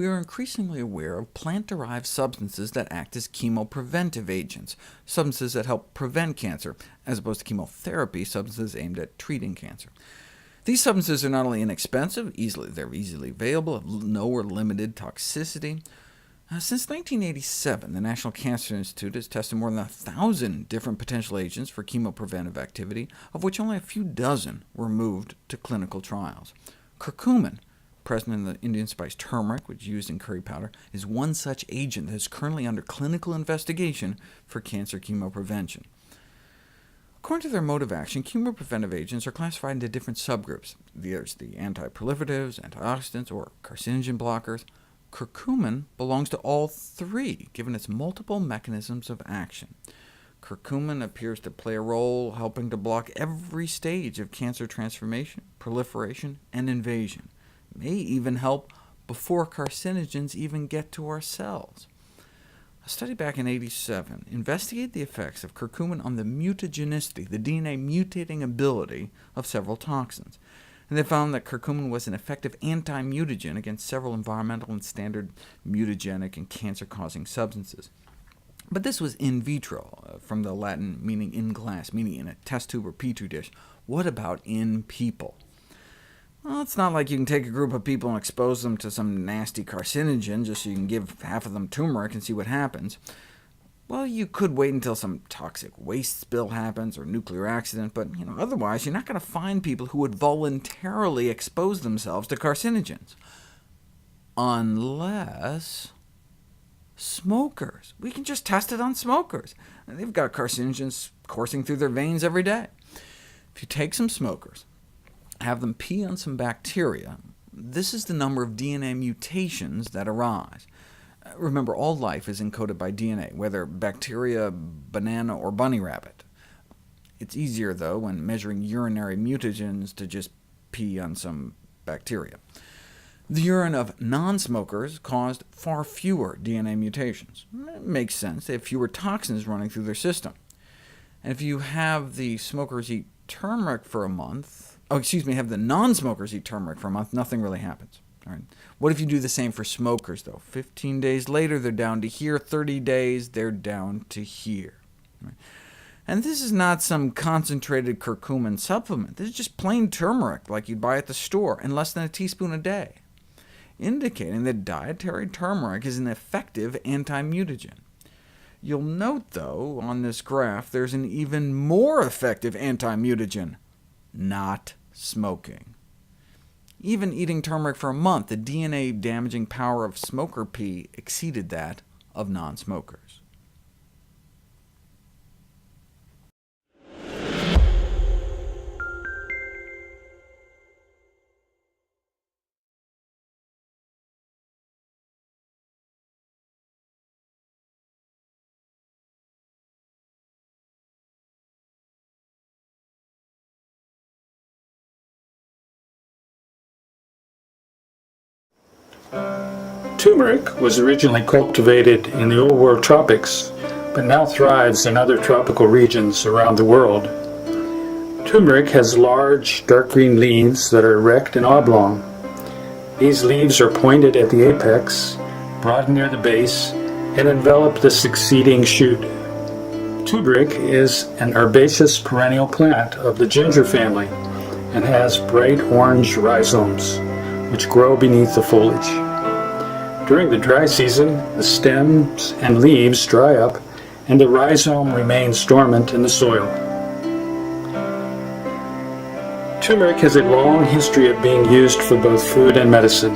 we are increasingly aware of plant-derived substances that act as chemopreventive agents, substances that help prevent cancer, as opposed to chemotherapy, substances aimed at treating cancer. These substances are not only inexpensive, they're easily available, have no or limited toxicity. Since 1987, the National Cancer Institute has tested more than 1,000 different potential agents for chemopreventive activity, of which only a few dozen were moved to clinical trials. Curcumin, present in the Indian spice turmeric, which is used in curry powder, is one such agent that is currently under clinical investigation for cancer chemoprevention. According to their mode of action, chemopreventive agents are classified into different subgroups. There's the anti-proliferatives, antioxidants, or carcinogen blockers. Curcumin belongs to all three, given its multiple mechanisms of action. Curcumin appears to play a role helping to block every stage of cancer transformation, proliferation, and invasion. It may even help before carcinogens even get to our cells. A study back in 1987 investigated the effects of curcumin on the mutagenicity, the DNA mutating ability of several toxins, and they found that curcumin was an effective anti-mutagen against several environmental and standard mutagenic and cancer-causing substances. But this was in vitro, from the Latin meaning in glass, meaning in a test tube or petri dish. What about in people? Well, it's not like you can take a group of people and expose them to some nasty carcinogen just so you can give half of them turmeric and see what happens. Well, you could wait until some toxic waste spill happens or nuclear accident, but otherwise you're not going to find people who would voluntarily expose themselves to carcinogens. Unless smokers. We can just test it on smokers. They've got carcinogens coursing through their veins every day. If you take some smokers, have them pee on some bacteria, this is the number of DNA mutations that arise. Remember, all life is encoded by DNA, whether bacteria, banana, or bunny rabbit. It's easier, though, when measuring urinary mutagens to just pee on some bacteria. The urine of non-smokers caused far fewer DNA mutations. It makes sense. They have fewer toxins running through their system. And if you have the smokers eat turmeric for a month, have the non-smokers eat turmeric for a month, nothing really happens. All right. What if you do the same for smokers, though? 15 days later, they're down to here. 30 days, they're down to here. Right. And this is not some concentrated curcumin supplement. This is just plain turmeric, like you'd buy at the store, and less than a teaspoon a day, indicating that dietary turmeric is an effective anti-mutagen. You'll note, though, on this graph, there's an even more effective anti-mutagen: not smoking. Even eating turmeric for a month, the DNA-damaging power of smoker pee exceeded that of non-smokers. Turmeric was originally cultivated in the Old World tropics, but now thrives in other tropical regions around the world. Turmeric has large, dark green leaves that are erect and oblong. These leaves are pointed at the apex, broad near the base, and envelop the succeeding shoot. Turmeric is an herbaceous perennial plant of the ginger family, and has bright orange rhizomes, which grow beneath the foliage. During the dry season, the stems and leaves dry up, and the rhizome remains dormant in the soil. Turmeric has a long history of being used for both food and medicine.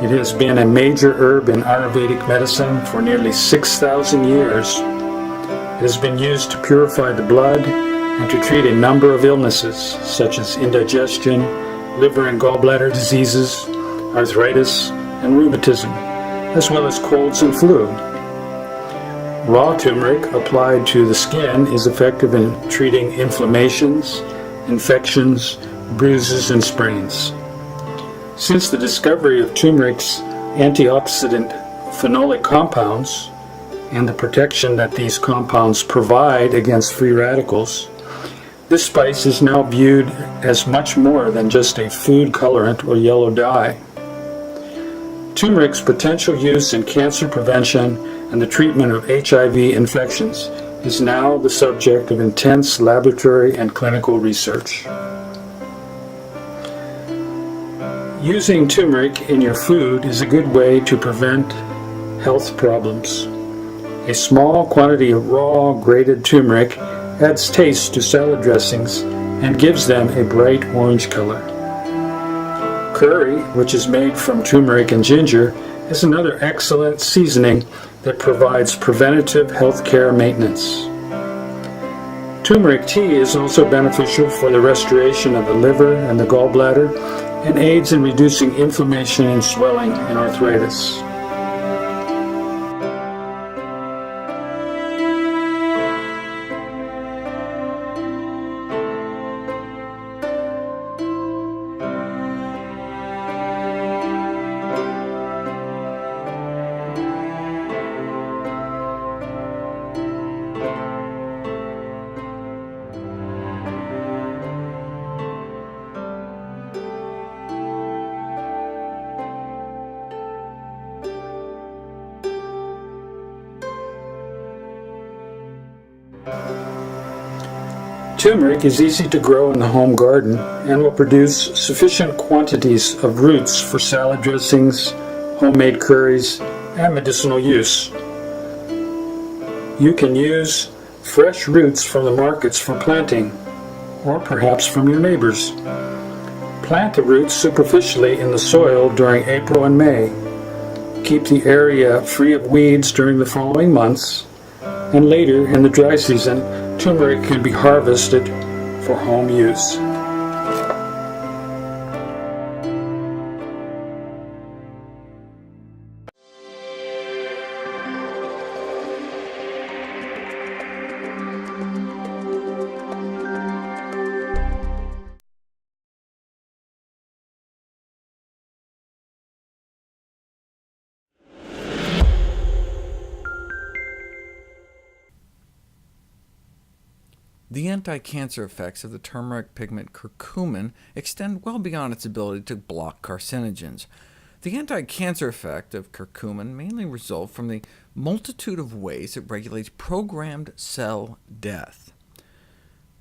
It has been a major herb in Ayurvedic medicine for nearly 6,000 years. It has been used to purify the blood and to treat a number of illnesses, such as indigestion, liver and gallbladder diseases, arthritis, and rheumatism, as well as colds and flu. Raw turmeric applied to the skin is effective in treating inflammations, infections, bruises, and sprains. Since the discovery of turmeric's antioxidant phenolic compounds and the protection that these compounds provide against free radicals, this spice is now viewed as much more than just a food colorant or yellow dye. Turmeric's potential use in cancer prevention and the treatment of HIV infections is now the subject of intense laboratory and clinical research. Using turmeric in your food is a good way to prevent health problems. A small quantity of raw, grated turmeric adds taste to salad dressings and gives them a bright orange color. Curry, which is made from turmeric and ginger, is another excellent seasoning that provides preventative health care maintenance. Turmeric tea is also beneficial for the restoration of the liver and the gallbladder, and aids in reducing inflammation and swelling and arthritis. Turmeric is easy to grow in the home garden and will produce sufficient quantities of roots for salad dressings, homemade curries, and medicinal use. You can use fresh roots from the markets for planting, or perhaps from your neighbors. Plant the roots superficially in the soil during April and May. Keep the area free of weeds during the following months, and later in the dry season, turmeric can be harvested for home use. The anti-cancer effects of the turmeric pigment curcumin extend well beyond its ability to block carcinogens. The anti-cancer effect of curcumin mainly results from the multitude of ways it regulates programmed cell death.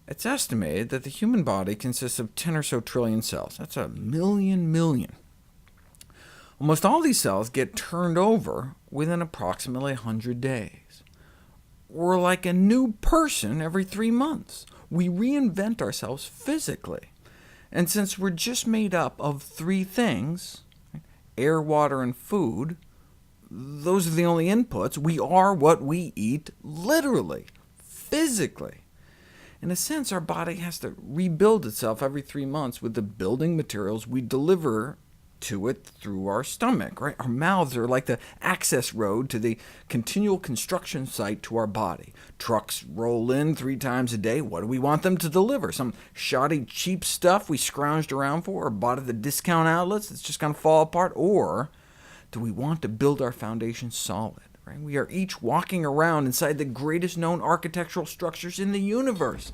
It's estimated that the human body consists of 10 or so trillion cells. That's a million. Almost all these cells get turned over within approximately 100 days. We're like a new person every 3 months. We reinvent ourselves physically. And since we're just made up of 3 things, air, water, and food, those are the only inputs. We are what we eat, literally, physically. In a sense, our body has to rebuild itself every 3 months with the building materials we deliver to it through our stomach. Right? Our mouths are like the access road to the continual construction site to our body. Trucks roll in 3 times a day. What do we want them to deliver? Some shoddy, cheap stuff we scrounged around for or bought at the discount outlets that's just going to fall apart? Or do we want to build our foundation solid? Right? We are each walking around inside the greatest known architectural structures in the universe.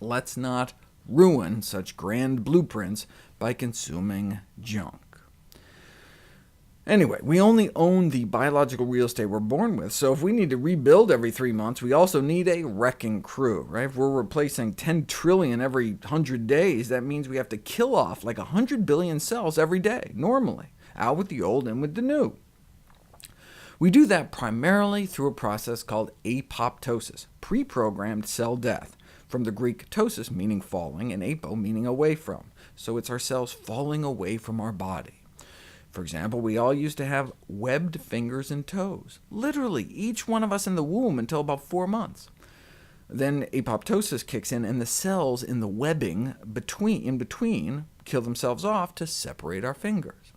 Let's not ruin such grand blueprints by consuming junk. Anyway, we only own the biological real estate we're born with, so if we need to rebuild every 3 months, we also need a wrecking crew. Right? If we're replacing 10 trillion every 100 days, that means we have to kill off like 100 billion cells every day, normally, out with the old, in with the new. We do that primarily through a process called apoptosis, pre-programmed cell death, from the Greek tosis, meaning falling, and apo, meaning away from. So it's our cells falling away from our body. For example, we all used to have webbed fingers and toes, literally each one of us in the womb until about 4 months. Then apoptosis kicks in, and the cells in the webbing in between kill themselves off to separate our fingers.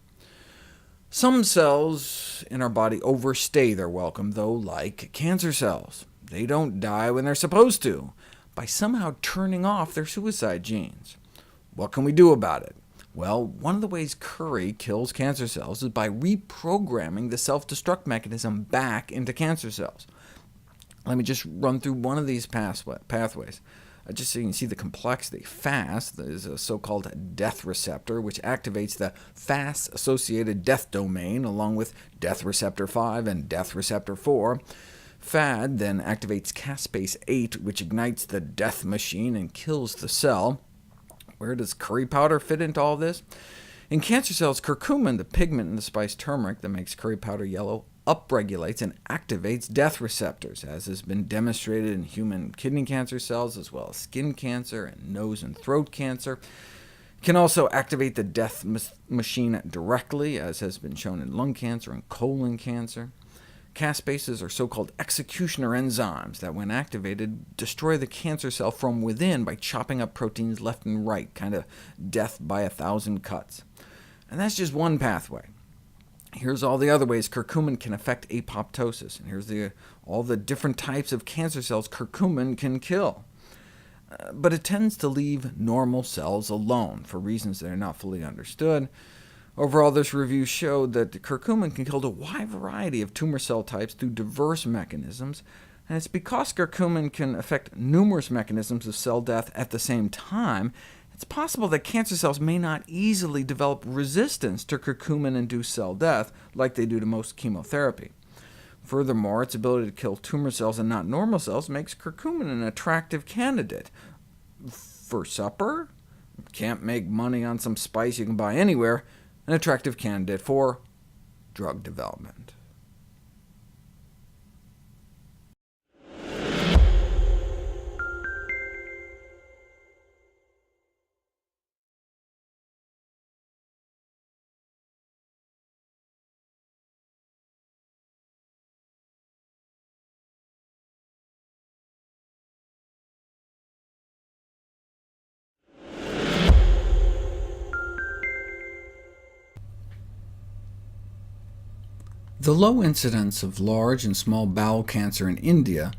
Some cells in our body overstay their welcome, though, like cancer cells. They don't die when they're supposed to, by somehow turning off their suicide genes. What can we do about it? Well, one of the ways curry kills cancer cells is by reprogramming the self-destruct mechanism back into cancer cells. Let me just run through one of these pathways. Just so you can see the complexity, FAS is a so-called death receptor, which activates the FAS-associated death domain, along with death receptor 5 and death receptor 4. FAD then activates caspase 8, which ignites the death machine and kills the cell. Where does curry powder fit into all this? In cancer cells, curcumin, the pigment in the spice turmeric that makes curry powder yellow, upregulates and activates death receptors, as has been demonstrated in human kidney cancer cells, as well as skin cancer and nose and throat cancer. It can also activate the death machine directly, as has been shown in lung cancer and colon cancer. Caspases are so-called executioner enzymes that, when activated, destroy the cancer cell from within by chopping up proteins left and right, kind of death by 1,000 cuts. And that's just one pathway. Here's all the other ways curcumin can affect apoptosis, and here's all the different types of cancer cells curcumin can kill. But it tends to leave normal cells alone, for reasons that are not fully understood. Overall, this review showed that curcumin can kill a wide variety of tumor cell types through diverse mechanisms, and it's because curcumin can affect numerous mechanisms of cell death at the same time, it's possible that cancer cells may not easily develop resistance to curcumin-induced cell death, like they do to most chemotherapy. Furthermore, its ability to kill tumor cells and not normal cells makes curcumin an attractive candidate. For supper? Can't make money on some spice you can buy anywhere. An attractive candidate for drug development. The low incidence of large and small bowel cancer in India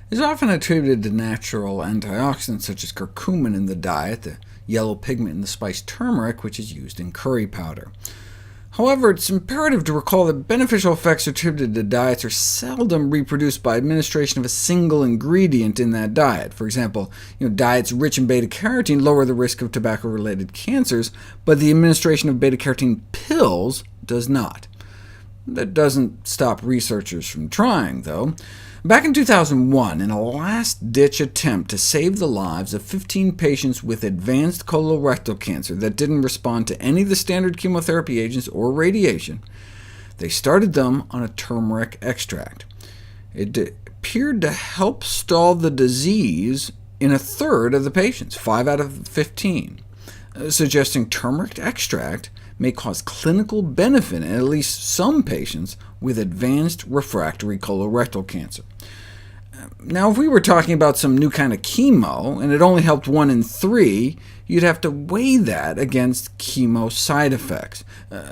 is often attributed to natural antioxidants such as curcumin in the diet, the yellow pigment in the spice turmeric, which is used in curry powder. However, it's imperative to recall that beneficial effects attributed to diets are seldom reproduced by administration of a single ingredient in that diet. For example, diets rich in beta-carotene lower the risk of tobacco-related cancers, but the administration of beta-carotene pills does not. That doesn't stop researchers from trying, though. Back in 2001, in a last-ditch attempt to save the lives of 15 patients with advanced colorectal cancer that didn't respond to any of the standard chemotherapy agents or radiation, they started them on a turmeric extract. It appeared to help stall the disease in a third of the patients, 5 out of 15, suggesting turmeric extract may cause clinical benefit in at least some patients with advanced refractory colorectal cancer. Now, if we were talking about some new kind of chemo, and it only helped 1 in 3, you'd have to weigh that against chemo side effects,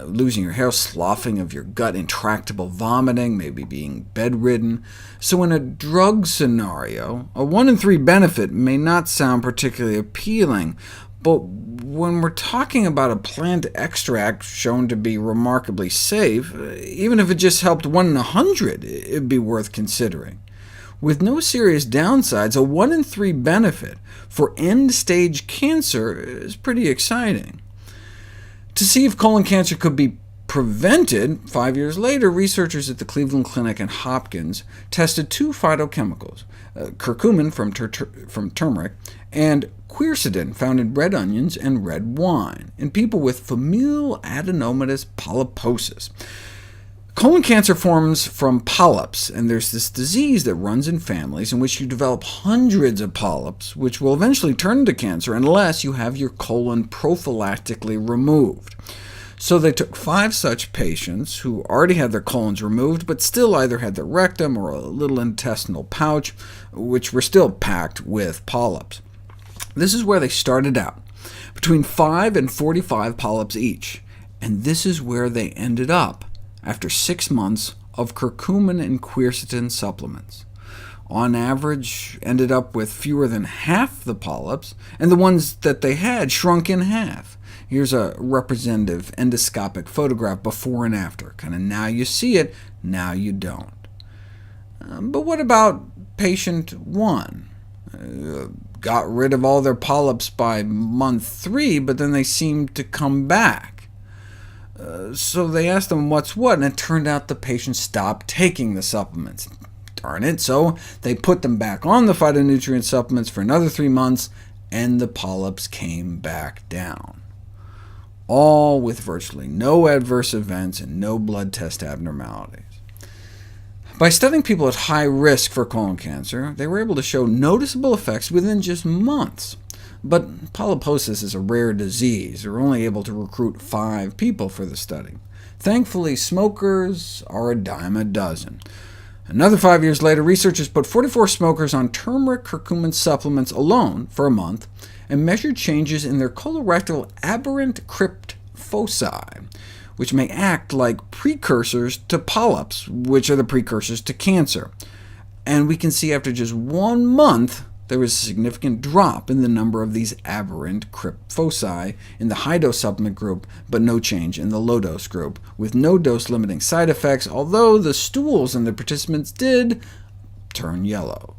losing your hair, sloughing of your gut, intractable vomiting, maybe being bedridden. So in a drug scenario, a 1 in 3 benefit may not sound particularly appealing, but when we're talking about a plant extract shown to be remarkably safe, even if it just helped 1 in 100, it'd be worth considering. With no serious downsides, a 1 in 3 benefit for end-stage cancer is pretty exciting. To see if colon cancer could be prevented, 5 years later, researchers at the Cleveland Clinic and Hopkins tested 2 phytochemicals, curcumin from turmeric, and quercetin, found in red onions and red wine, in people with familial adenomatous polyposis. Colon cancer forms from polyps, and there's this disease that runs in families in which you develop hundreds of polyps, which will eventually turn into cancer unless you have your colon prophylactically removed. So they took 5 such patients who already had their colons removed, but still either had their rectum or a little intestinal pouch, which were still packed with polyps. This is where they started out, between 5 and 45 polyps each, and this is where they ended up after 6 months of curcumin and quercetin supplements. On average, ended up with fewer than half the polyps, and the ones that they had shrunk in half. Here's a representative endoscopic photograph before and after. Kind of now you see it, now you don't. But what about patient 1? got rid of all their polyps by month 3, but then they seemed to come back. So they asked them what's what, and it turned out the patient stopped taking the supplements. Darn it, so they put them back on the phytonutrient supplements for another 3 months, and the polyps came back down, all with virtually no adverse events and no blood test abnormalities. By studying people at high risk for colon cancer, they were able to show noticeable effects within just months. But polyposis is a rare disease. They were only able to recruit 5 people for the study. Thankfully, smokers are a dime a dozen. Another 5 years later, researchers put 44 smokers on turmeric curcumin supplements alone for a month, and measured changes in their colorectal aberrant crypt foci, which may act like precursors to polyps, which are the precursors to cancer. And we can see after just 1 month, there was a significant drop in the number of these aberrant crypt foci in the high-dose supplement group, but no change in the low-dose group, with no dose-limiting side effects, although the stools in the participants did turn yellow.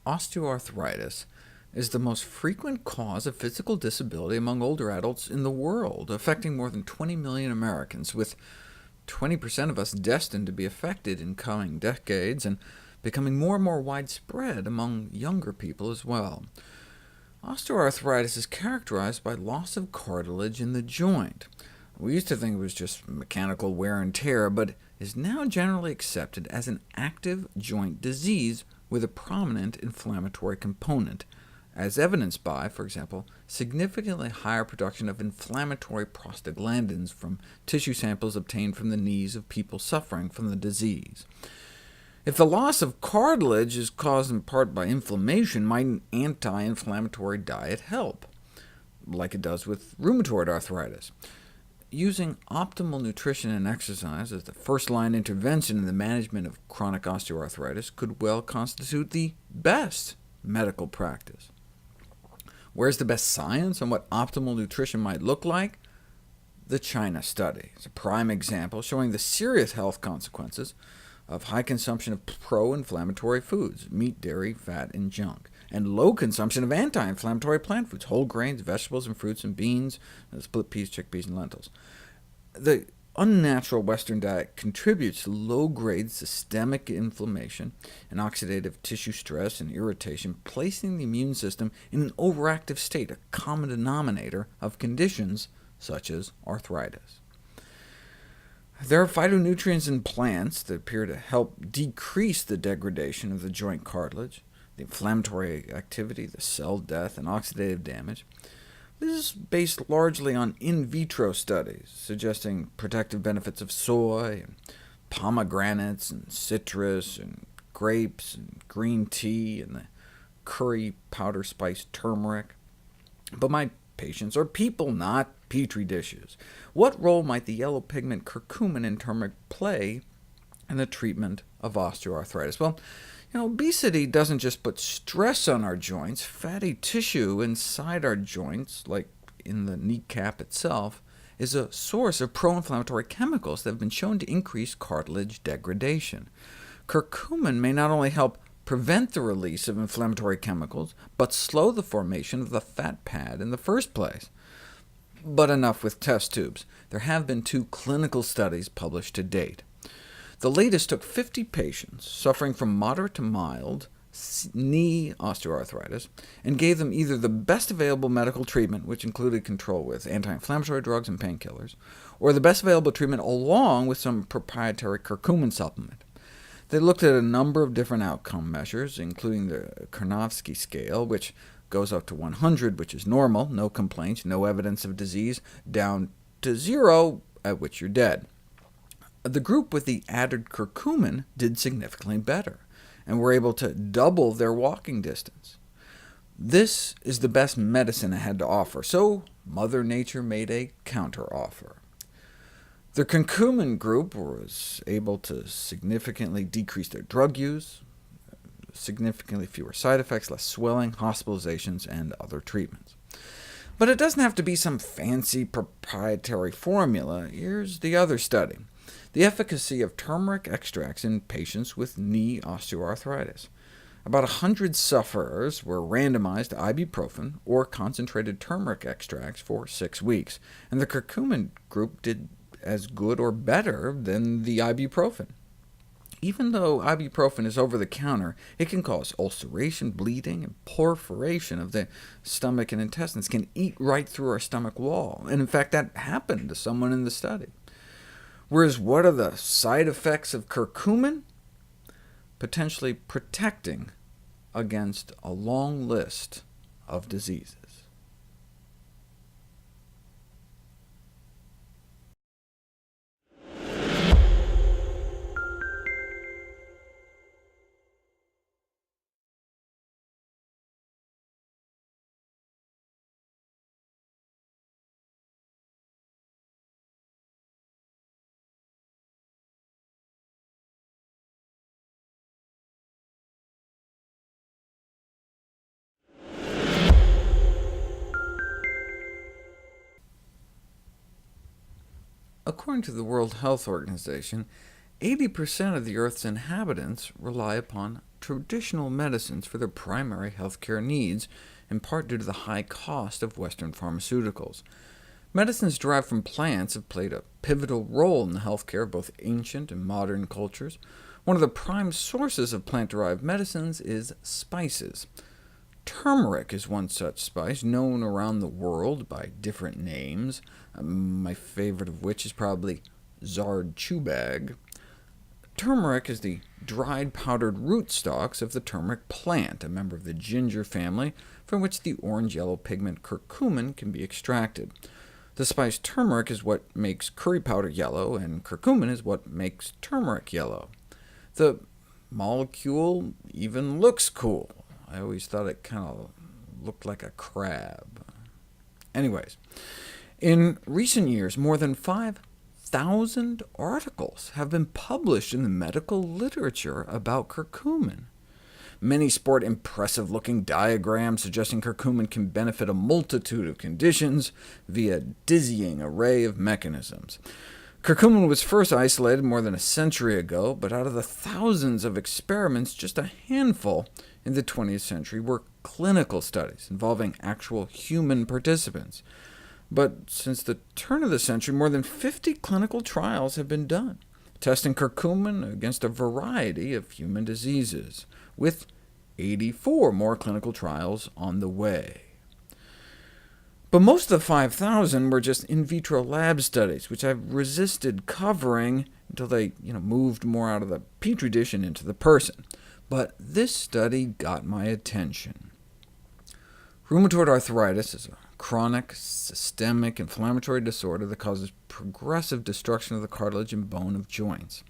Osteoarthritis is the most frequent cause of physical disability among older adults in the world, affecting more than 20 million Americans, with 20% of us destined to be affected in coming decades, and becoming more and more widespread among younger people as well. Osteoarthritis is characterized by loss of cartilage in the joint. We used to think it was just mechanical wear and tear, but is now generally accepted as an active joint disease with a prominent inflammatory component, as evidenced by, for example, significantly higher production of inflammatory prostaglandins from tissue samples obtained from the knees of people suffering from the disease. If the loss of cartilage is caused in part by inflammation, might an anti-inflammatory diet help, like it does with rheumatoid arthritis? Using optimal nutrition and exercise as the first-line intervention in the management of chronic osteoarthritis could well constitute the best medical practice. Where's the best science on what optimal nutrition might look like? The China study is a prime example, showing the serious health consequences of high consumption of pro-inflammatory foods, meat, dairy, fat, and junk, and low consumption of anti-inflammatory plant foods, whole grains, vegetables, and fruits, and beans, split peas, chickpeas, and lentils. The unnatural Western diet contributes to low-grade systemic inflammation and oxidative tissue stress and irritation, placing the immune system in an overactive state, a common denominator of conditions such as arthritis. There are phytonutrients in plants that appear to help decrease the degradation of the joint cartilage, the inflammatory activity, the cell death, and oxidative damage. This is based largely on in vitro studies, suggesting protective benefits of soy, and pomegranates, and citrus, and grapes, and green tea, and the curry powder spice turmeric. But my patients are people, not petri dishes. What role might the yellow pigment curcumin in turmeric play in the treatment of osteoarthritis? Well, obesity doesn't just put stress on our joints. Fatty tissue inside our joints, like in the kneecap itself, is a source of pro-inflammatory chemicals that have been shown to increase cartilage degradation. Curcumin may not only help prevent the release of inflammatory chemicals, but slow the formation of the fat pad in the first place. But enough with test tubes. There have been 2 clinical studies published to date. The latest took 50 patients suffering from moderate to mild knee osteoarthritis, and gave them either the best available medical treatment, which included control with anti-inflammatory drugs and painkillers, or the best available treatment along with some proprietary curcumin supplement. They looked at a number of different outcome measures, including the Karnofsky scale, which goes up to 100, which is normal, no complaints, no evidence of disease, down to 0, at which you're dead. The group with the added curcumin did significantly better, and were able to double their walking distance. This is the best medicine it had to offer, so Mother Nature made a counteroffer. The curcumin group was able to significantly decrease their drug use, significantly fewer side effects, less swelling, hospitalizations, and other treatments. But it doesn't have to be some fancy proprietary formula. Here's the other study: the efficacy of turmeric extracts in patients with knee osteoarthritis. About 100 sufferers were randomized to ibuprofen or concentrated turmeric extracts for 6 weeks, and the curcumin group did as good or better than the ibuprofen. Even though ibuprofen is over-the-counter, it can cause ulceration, bleeding, and perforation of the stomach and intestines, can eat right through our stomach wall, and in fact that happened to someone in the study. Whereas what are the side effects of curcumin? Potentially protecting against a long list of diseases. According to the World Health Organization, 80% of the Earth's inhabitants rely upon traditional medicines for their primary healthcare needs, in part due to the high cost of Western pharmaceuticals. Medicines derived from plants have played a pivotal role in the healthcare of both ancient and modern cultures. One of the prime sources of plant-derived medicines is spices. Turmeric is one such spice, known around the world by different names, my favorite of which is probably Zard Chubag. Turmeric is the dried powdered rootstocks of the turmeric plant, a member of the ginger family, from which the orange-yellow pigment curcumin can be extracted. The spice turmeric is what makes curry powder yellow, and curcumin is what makes turmeric yellow. The molecule even looks cool. I always thought it kind of looked like a crab. Anyways, in recent years, more than 5,000 articles have been published in the medical literature about curcumin. Many sport impressive-looking diagrams suggesting curcumin can benefit a multitude of conditions via a dizzying array of mechanisms. Curcumin was first isolated more than a century ago, but out of the thousands of experiments, just a handful in the 20th century were clinical studies involving actual human participants. But since the turn of the century, more than 50 clinical trials have been done, testing curcumin against a variety of human diseases, with 84 more clinical trials on the way. But most of the 5,000 were just in vitro lab studies, which I've resisted covering until they moved more out of the petri dish and into the person. But this study got my attention. Rheumatoid arthritis is a chronic, systemic inflammatory disorder that causes progressive destruction of the cartilage and bone of joints.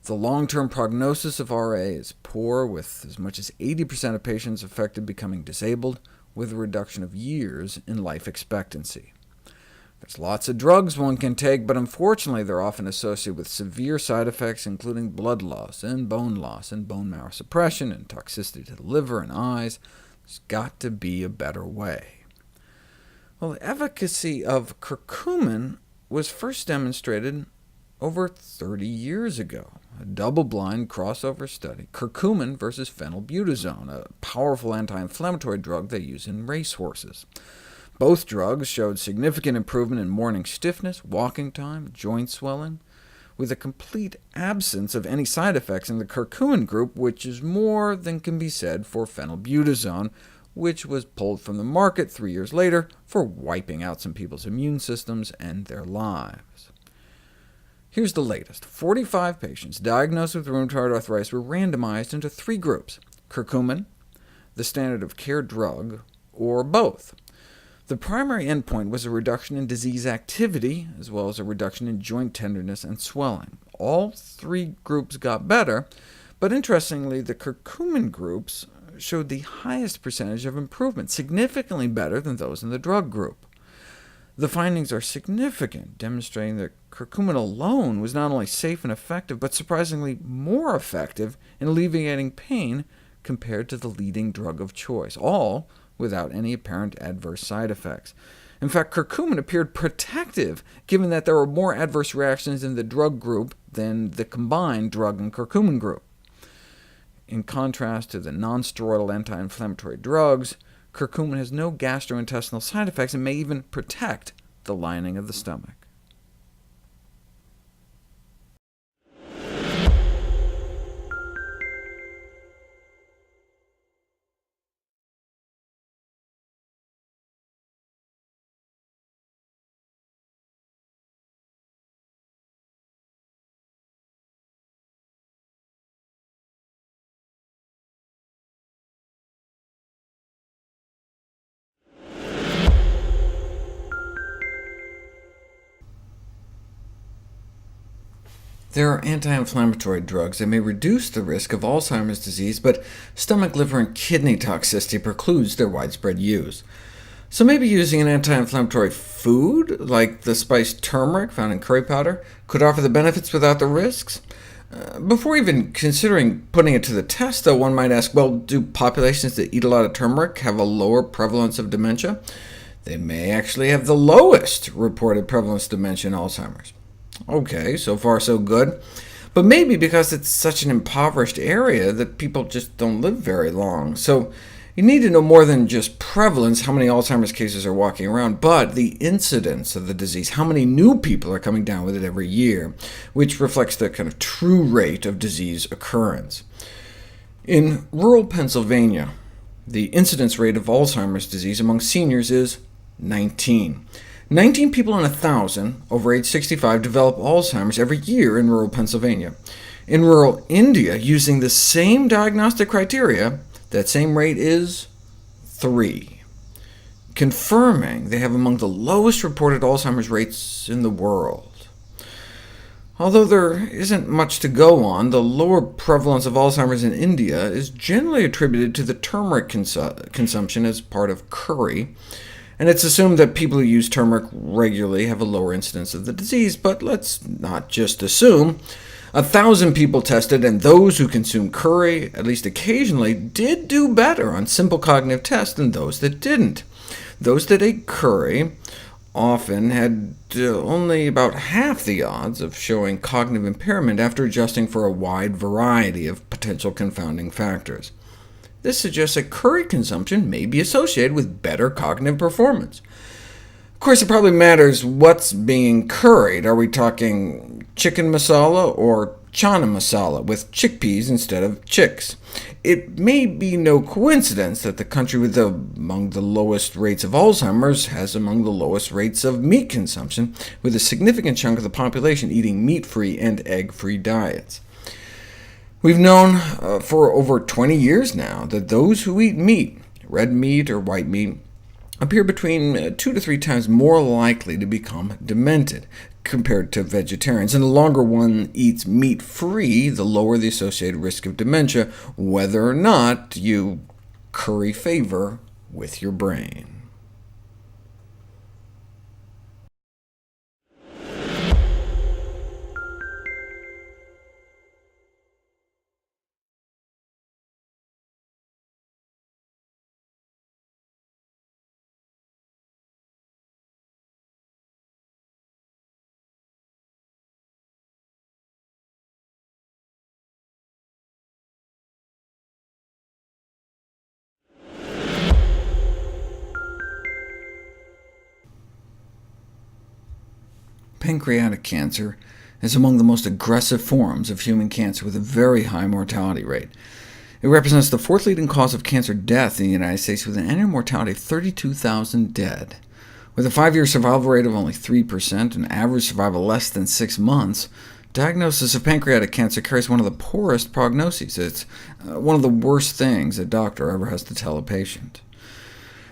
The long-term prognosis of RA is poor, with as much as 80% of patients affected becoming disabled, with a reduction of years in life expectancy. There's lots of drugs one can take, but unfortunately they're often associated with severe side effects, including blood loss and bone marrow suppression, and toxicity to the liver and eyes. There's got to be a better way. Well, the efficacy of curcumin was first demonstrated over 30 years ago, a double-blind crossover study, curcumin versus phenylbutazone, a powerful anti-inflammatory drug they use in racehorses. Both drugs showed significant improvement in morning stiffness, walking time, joint swelling, with a complete absence of any side effects in the curcumin group, which is more than can be said for phenylbutazone, which was pulled from the market 3 years later for wiping out some people's immune systems and their lives. Here's the latest. 45 patients diagnosed with rheumatoid arthritis were randomized into 3 groups: curcumin, the standard of care drug, or both. The primary endpoint was a reduction in disease activity, as well as a reduction in joint tenderness and swelling. All 3 groups got better, But interestingly, the curcumin groups showed the highest percentage of improvement, significantly better than those in the drug group. The findings are significant, demonstrating that curcumin alone was not only safe and effective, but surprisingly more effective in alleviating pain compared to the leading drug of choice, all without any apparent adverse side effects. In fact, curcumin appeared protective, given that there were more adverse reactions in the drug group than the combined drug and curcumin group. In contrast to the nonsteroidal anti-inflammatory drugs, curcumin has no gastrointestinal side effects and may even protect the lining of the stomach. There are anti-inflammatory drugs that may reduce the risk of Alzheimer's disease, but stomach, liver, and kidney toxicity precludes their widespread use. So maybe using an anti-inflammatory food, like the spiced turmeric found in curry powder, could offer the benefits without the risks? Before even considering putting it to the test, though, one might ask, well, do populations that eat a lot of turmeric have a lower prevalence of dementia? They may actually have the lowest reported prevalence of dementia in Alzheimer's. OK, so far so good. But maybe because it's such an impoverished area that people just don't live very long. So you need to know more than just prevalence, how many Alzheimer's cases are walking around, but the incidence of the disease, how many new people are coming down with it every year, which reflects the kind of true rate of disease occurrence. In rural Pennsylvania, the incidence rate of Alzheimer's disease among seniors is 19. 19 people in 1,000 over age 65 develop Alzheimer's every year in rural Pennsylvania. In rural India, using the same diagnostic criteria, that same rate is 3, confirming they have among the lowest reported Alzheimer's rates in the world. Although there isn't much to go on, the lower prevalence of Alzheimer's in India is generally attributed to the turmeric consumption as part of curry, and it's assumed that people who use turmeric regularly have a lower incidence of the disease, but let's not just assume. 1,000 people tested, and those who consume curry, at least occasionally, did do better on simple cognitive tests than those that didn't. Those that ate curry often had only about half the odds of showing cognitive impairment after adjusting for a wide variety of potential confounding factors. This suggests that curry consumption may be associated with better cognitive performance. Of course, it probably matters what's being curried. Are we talking chicken masala or chana masala, with chickpeas instead of chicks? It may be no coincidence that the country with among the lowest rates of Alzheimer's has among the lowest rates of meat consumption, with a significant chunk of the population eating meat-free and egg-free diets. We've known for over 20 years now that those who eat meat, red meat or white meat, appear between 2 to 3 times more likely to become demented compared to vegetarians, and the longer one eats meat-free, the lower the associated risk of dementia, whether or not you curry favor with your brain. Pancreatic cancer is among the most aggressive forms of human cancer, with a very high mortality rate. It represents the 4th leading cause of cancer death in the United States, with an annual mortality of 32,000 dead. With a 5-year survival rate of only 3% and average survival less than 6 months, diagnosis of pancreatic cancer carries one of the poorest prognoses. It's one of the worst things a doctor ever has to tell a patient.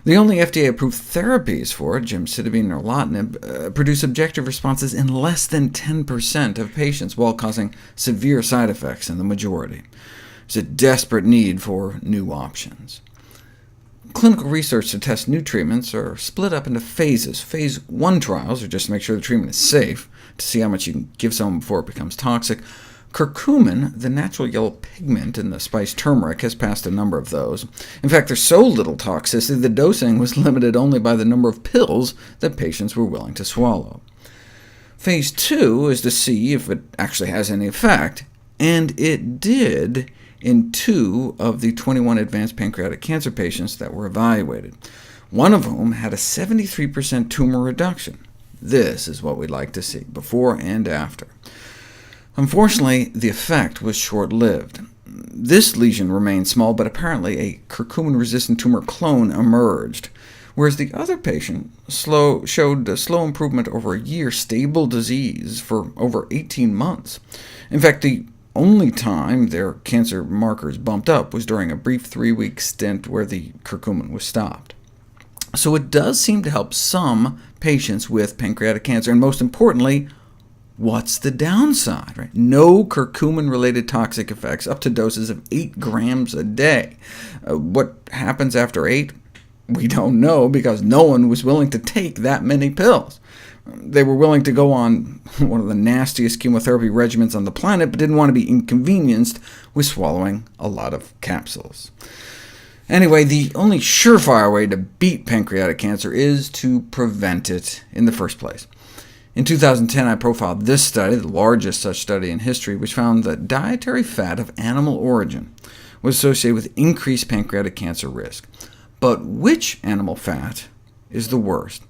The only FDA-approved therapies for it, gemcitabine or erlotinib, produce objective responses in less than 10% of patients, while causing severe side effects in the majority. There's a desperate need for new options. Clinical research to test new treatments are split up into phases. Phase 1 trials are just to make sure the treatment is safe, to see how much you can give someone before it becomes toxic. Curcumin, the natural yellow pigment in the spice turmeric, has passed a number of those. In fact, there's so little toxicity, the dosing was limited only by the number of pills that patients were willing to swallow. Phase 2 is to see if it actually has any effect, and it did in 2 of the 21 advanced pancreatic cancer patients that were evaluated, one of whom had a 73% tumor reduction. This is what we'd like to see, before and after. Unfortunately, the effect was short-lived. This lesion remained small, but apparently a curcumin-resistant tumor clone emerged, whereas the other patient showed a slow improvement over a year, stable disease for over 18 months. In fact, the only time their cancer markers bumped up was during a brief 3-week stint where the curcumin was stopped. So it does seem to help some patients with pancreatic cancer, and most importantly, what's the downside? Right? No curcumin-related toxic effects up to doses of 8 grams a day. What happens after 8? We don't know, because no one was willing to take that many pills. They were willing to go on one of the nastiest chemotherapy regimens on the planet, but didn't want to be inconvenienced with swallowing a lot of capsules. Anyway, the only surefire way to beat pancreatic cancer is to prevent it in the first place. In 2010, I profiled this study, the largest such study in history, which found that dietary fat of animal origin was associated with increased pancreatic cancer risk. But which animal fat is the worst?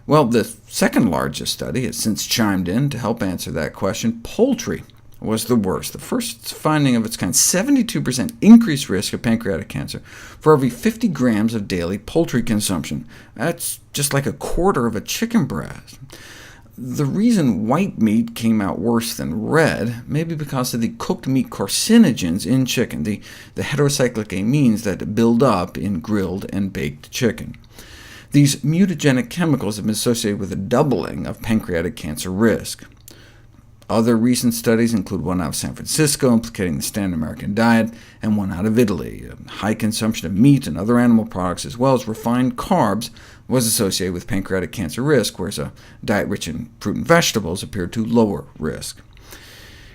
Well, the second largest study has since chimed in to help answer that question. Poultry was the worst. The first finding of its kind, 72% increased risk of pancreatic cancer for every 50 grams of daily poultry consumption. That's just like a quarter of a chicken breast. The reason white meat came out worse than red may be because of the cooked meat carcinogens in chicken, the heterocyclic amines that build up in grilled and baked chicken. These mutagenic chemicals have been associated with a doubling of pancreatic cancer risk. Other recent studies include one out of San Francisco implicating the standard American diet, and one out of Italy. High consumption of meat and other animal products, as well as refined carbs, was associated with pancreatic cancer risk, whereas a diet rich in fruit and vegetables appeared to lower risk.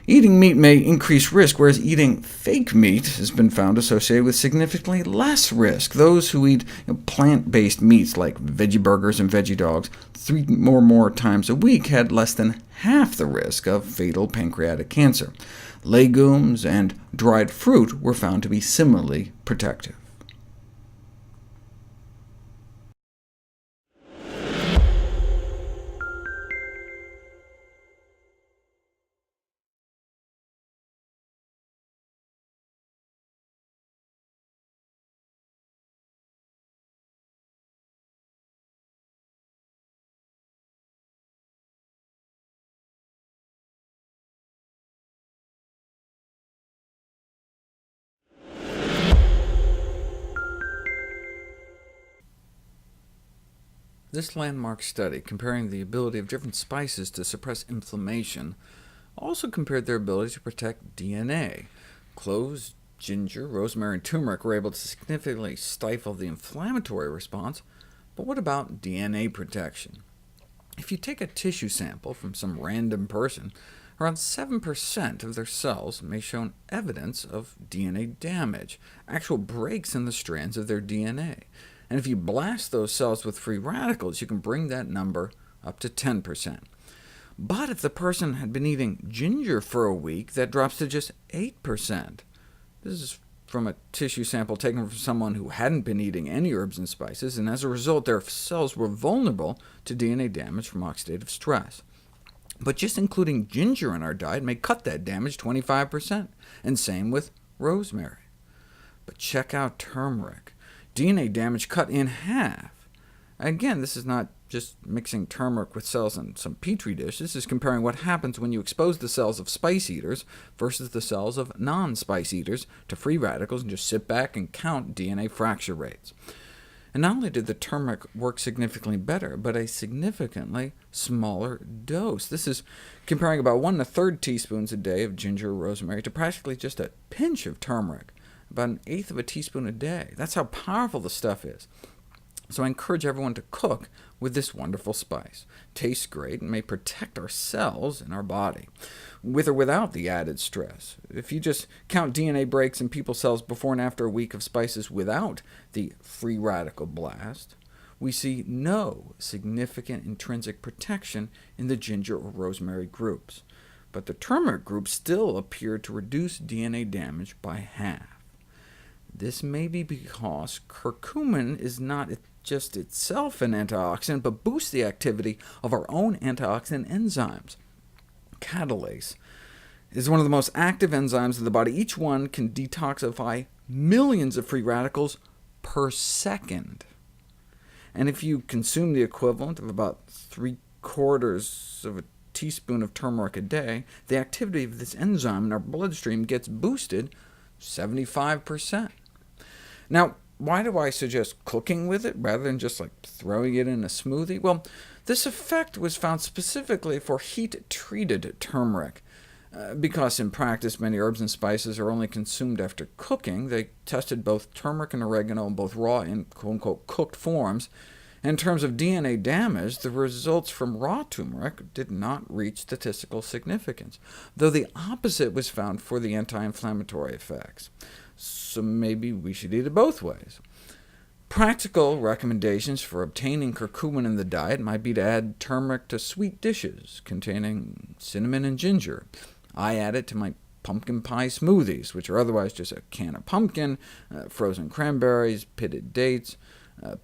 Eating meat may increase risk, whereas eating fake meat has been found associated with significantly less risk. Those who eat plant-based meats like veggie burgers and veggie dogs 3 or more times a week had less than half the risk of fatal pancreatic cancer. Legumes and dried fruit were found to be similarly protective. This landmark study, comparing the ability of different spices to suppress inflammation, also compared their ability to protect DNA. Cloves, ginger, rosemary, and turmeric were able to significantly stifle the inflammatory response, but what about DNA protection? If you take a tissue sample from some random person, around 7% of their cells may show evidence of DNA damage, actual breaks in the strands of their DNA. And if you blast those cells with free radicals, you can bring that number up to 10%. But if the person had been eating ginger for a week, that drops to just 8%. This is from a tissue sample taken from someone who hadn't been eating any herbs and spices, and as a result their cells were vulnerable to DNA damage from oxidative stress. But just including ginger in our diet may cut that damage 25%, and same with rosemary. But check out turmeric. DNA damage cut in half. Again, this is not just mixing turmeric with cells in some petri dish. This is comparing what happens when you expose the cells of spice eaters versus the cells of non-spice eaters to free radicals and just sit back and count DNA fracture rates. And not only did the turmeric work significantly better, but a significantly smaller dose. This is comparing about 1 1/3 teaspoons a day of ginger or rosemary to practically just a pinch of turmeric, about 1/8 of a teaspoon a day. That's how powerful the stuff is. So I encourage everyone to cook with this wonderful spice. Tastes great and may protect our cells in our body, with or without the added stress. If you just count DNA breaks in people's cells before and after a week of spices without the free radical blast, we see no significant intrinsic protection in the ginger or rosemary groups. But the turmeric group still appeared to reduce DNA damage by half. This may be because curcumin is not just itself an antioxidant, but boosts the activity of our own antioxidant enzymes. Catalase is one of the most active enzymes of the body. Each one can detoxify millions of free radicals per second. And if you consume the equivalent of about 3/4 of a teaspoon of turmeric a day, the activity of this enzyme in our bloodstream gets boosted 75%. Now, why do I suggest cooking with it rather than just throwing it in a smoothie? Well, this effect was found specifically for heat-treated turmeric. Because in practice many herbs and spices are only consumed after cooking, they tested both turmeric and oregano in both raw and quote-unquote cooked forms. In terms of DNA damage, the results from raw turmeric did not reach statistical significance, though the opposite was found for the anti-inflammatory effects. So maybe we should eat it both ways. Practical recommendations for obtaining curcumin in the diet might be to add turmeric to sweet dishes containing cinnamon and ginger. I add it to my pumpkin pie smoothies, which are otherwise just a can of pumpkin, frozen cranberries, pitted dates,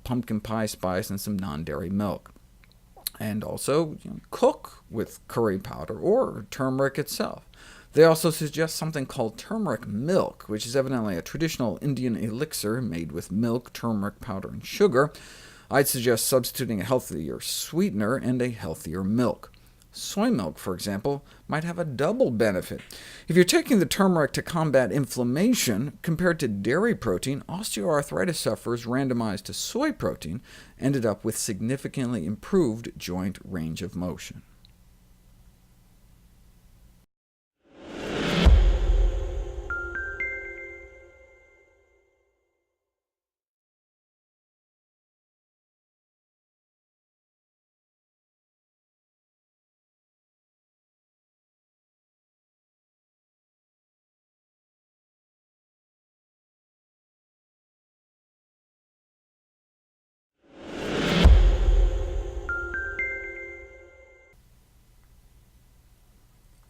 pumpkin pie spice, and some non-dairy milk. And also cook with curry powder or turmeric itself. They also suggest something called turmeric milk, which is evidently a traditional Indian elixir made with milk, turmeric powder, and sugar. I'd suggest substituting a healthier sweetener and a healthier milk. Soy milk, for example, might have a double benefit. If you're taking the turmeric to combat inflammation, compared to dairy protein, osteoarthritis sufferers randomized to soy protein ended up with significantly improved joint range of motion.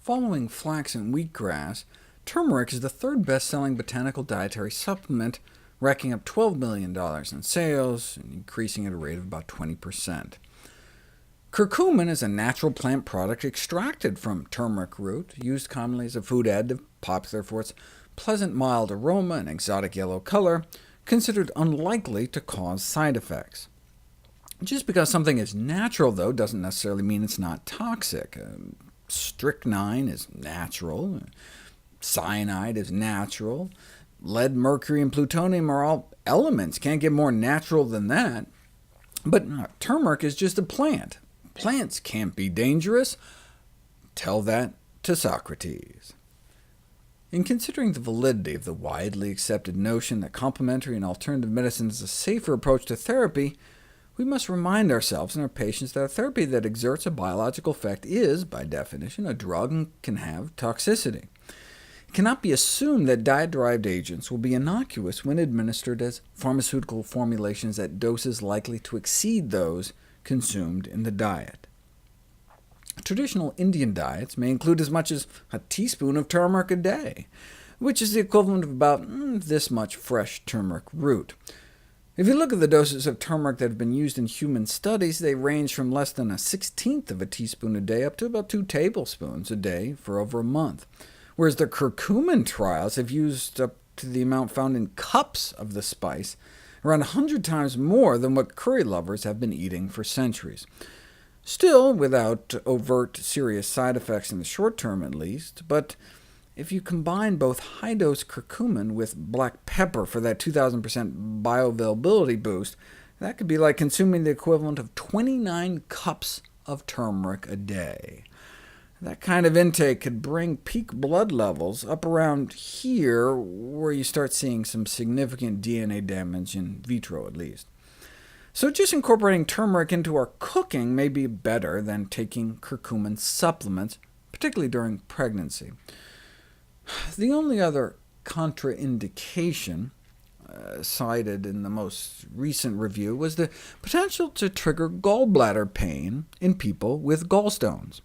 Following flax and wheatgrass, turmeric is the third best-selling botanical dietary supplement, racking up $12 million in sales, and increasing at a rate of about 20%. Curcumin is a natural plant product extracted from turmeric root, used commonly as a food additive, popular for its pleasant mild aroma and exotic yellow color, considered unlikely to cause side effects. Just because something is natural, though, doesn't necessarily mean it's not toxic. Strychnine is natural, cyanide is natural, lead, mercury, and plutonium are all elements. Can't get more natural than that. But turmeric is just a plant. Plants can't be dangerous. Tell that to Socrates. In considering the validity of the widely accepted notion that complementary and alternative medicine is a safer approach to therapy, we must remind ourselves and our patients that a therapy that exerts a biological effect is, by definition, a drug and can have toxicity. It cannot be assumed that diet-derived agents will be innocuous when administered as pharmaceutical formulations at doses likely to exceed those consumed in the diet. Traditional Indian diets may include as much as a teaspoon of turmeric a day, which is the equivalent of about this much fresh turmeric root. If you look at the doses of turmeric that have been used in human studies, they range from less than 1/16 of a teaspoon a day up to about 2 tablespoons a day for over a month, whereas the curcumin trials have used up to the amount found in cups of the spice, around 100 times more than what curry lovers have been eating for centuries. Still without overt serious side effects in the short term at least, but if you combine both high-dose curcumin with black pepper for that 2,000% bioavailability boost, That could be like consuming the equivalent of 29 cups of turmeric a day. That kind of intake could bring peak blood levels up around here, where you start seeing some significant DNA damage, in vitro at least. So just incorporating turmeric into our cooking may be better than taking curcumin supplements, particularly during pregnancy. The only other contraindication cited in the most recent review was the potential to trigger gallbladder pain in people with gallstones.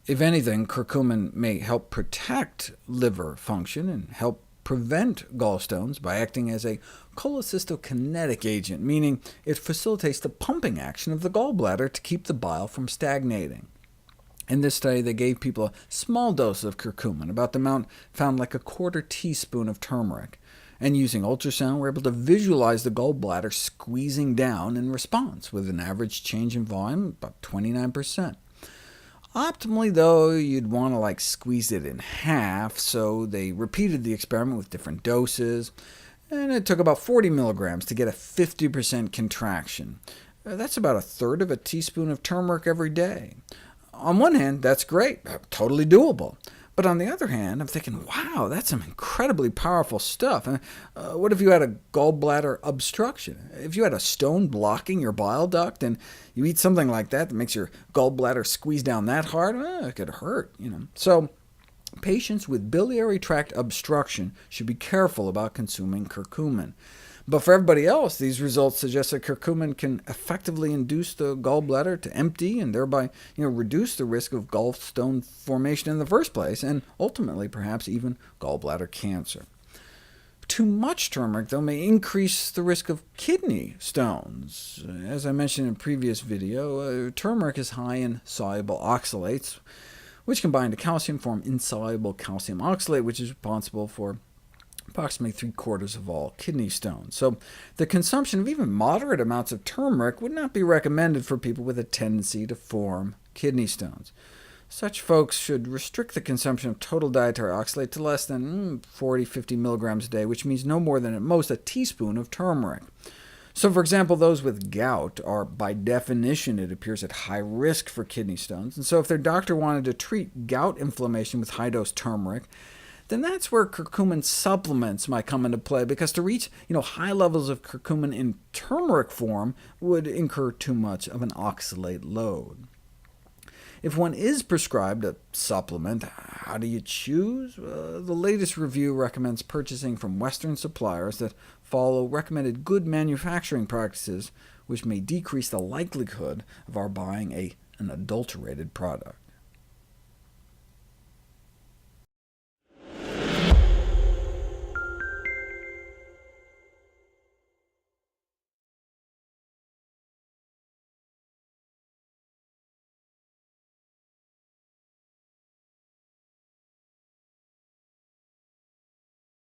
If anything, curcumin may help protect liver function and help prevent gallstones by acting as a cholecystokinetic agent, meaning it facilitates the pumping action of the gallbladder to keep the bile from stagnating. In this study, they gave people a small dose of curcumin, about the amount found like a quarter teaspoon of turmeric, and using ultrasound, we're able to visualize the gallbladder squeezing down in response, with an average change in volume about 29%. Optimally, though, you'd want to squeeze it in half, so they repeated the experiment with different doses, and it took about 40 milligrams to get a 50% contraction. That's about a third of a teaspoon of turmeric every day. On one hand, that's great, totally doable. But on the other hand, I'm thinking, wow, that's some incredibly powerful stuff. What if you had a gallbladder obstruction? If you had a stone blocking your bile duct, and you eat something like that makes your gallbladder squeeze down that hard, it could hurt. So patients with biliary tract obstruction should be careful about consuming curcumin. But for everybody else, these results suggest that curcumin can effectively induce the gallbladder to empty, and thereby reduce the risk of gallstone formation in the first place, and ultimately perhaps even gallbladder cancer. Too much turmeric, though, may increase the risk of kidney stones. As I mentioned in a previous video, turmeric is high in soluble oxalates, which combine to calcium form insoluble calcium oxalate, which is responsible for approximately 3/4 of all kidney stones. So the consumption of even moderate amounts of turmeric would not be recommended for people with a tendency to form kidney stones. Such folks should restrict the consumption of total dietary oxalate to less than 40–50 milligrams a day, which means no more than at most a teaspoon of turmeric. So for example, those with gout are, by definition, it appears, at high risk for kidney stones, and so if their doctor wanted to treat gout inflammation with high-dose turmeric, then that's where curcumin supplements might come into play, because to reach high levels of curcumin in turmeric form would incur too much of an oxalate load. If one is prescribed a supplement, how do you choose? The latest review recommends purchasing from Western suppliers that follow recommended good manufacturing practices, which may decrease the likelihood of our buying an adulterated product.